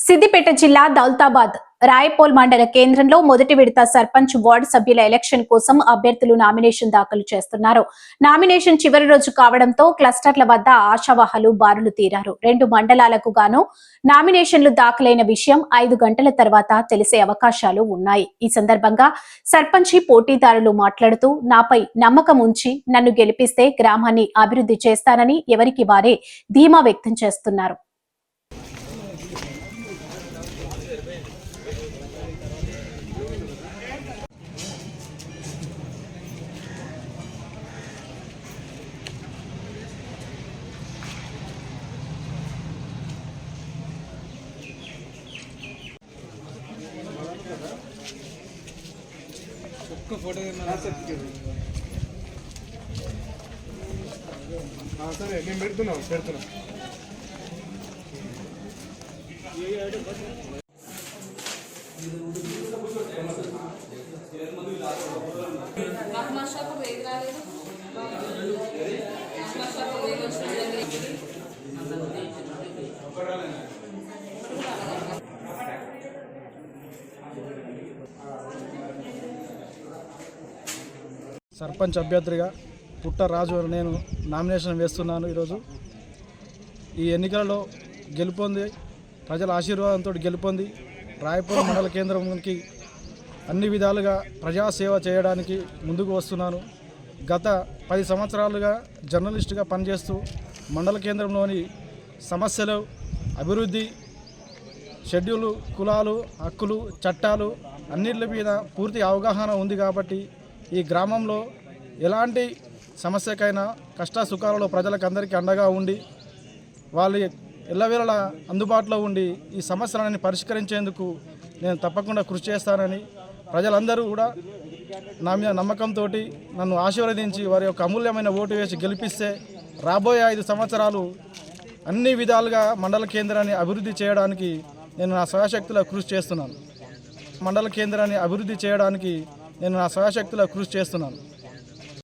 సిద్దిపేట జిల్లా దౌలతాబాద్ రాయపోల్ మండల కేంద్రంలో మొదటి విడత సర్పంచ్ వార్డు సభ్యుల ఎలక్షన్ కోసం అభ్యర్థులు నామినేషన్ దాఖలు చేస్తున్నారు. నామినేషన్ చివరి రోజు కావడంతో క్లస్టర్ల వద్ద ఆశావాహులు బారులు తీరారు. 2 మండలాలకు గాను నామినేషన్లు దాఖలైన విషయం 5 గంటల తర్వాత తెలిసే అవకాశాలు ఉన్నాయి. ఈ సందర్భంగా సర్పంచి పోటీదారులు మాట్లాడుతూ, నాపై నమ్మకం ఉంచి నన్ను గెలిపిస్తే గ్రామాన్ని అభివృద్ధి చేస్తానని ఎవరికి వారే ధీమా వ్యక్తం చేస్తున్నారు. फोटो సరే నేను పెడుతున్నా సర్పంచ్ అభ్యర్థిగా పుట్ట రాజు నేను నామినేషన్ వేస్తున్నాను. ఈరోజు ఈ ఎన్నికలలో గెలుపొంది ప్రజల ఆశీర్వాదంతో గెలుపొంది రాయపురం మండల కేంద్రంకి అన్ని విధాలుగా ప్రజాసేవ చేయడానికి ముందుకు వస్తున్నాను. గత 10 సంవత్సరాలుగా జర్నలిస్టుగా పనిచేస్తూ మండల కేంద్రంలోని సమస్యలు, అభివృద్ధి, షెడ్యూలు, కులాలు, హక్కులు, చట్టాలు అన్నిటి మీద పూర్తి అవగాహన ఉంది. కాబట్టి ఈ గ్రామంలో ఎలాంటి సమస్యకైనా కష్ట సుఖాలలో ప్రజలకు అందరికీ అండగా ఉండి వాళ్ళు ఎల్లవేళలా అందుబాటులో ఉండి ఈ సమస్యలను పరిష్కరించేందుకు నేను తప్పకుండా కృషి చేస్తానని, ప్రజలందరూ కూడా నా మీద నమ్మకంతో నన్ను ఆశీర్వదించి వారి యొక్క అమూల్యమైన ఓటు వేసి గెలిపిస్తే రాబోయే 5 సంవత్సరాలు అన్ని విధాలుగా మండల కేంద్రాన్ని అభివృద్ధి చేయడానికి నేను నా స్వయశక్తిలో కృషి చేస్తున్నాను. మండల కేంద్రాన్ని అభివృద్ధి చేయడానికి నేను నా స్వయశక్తిలో కృషి చేస్తున్నాను.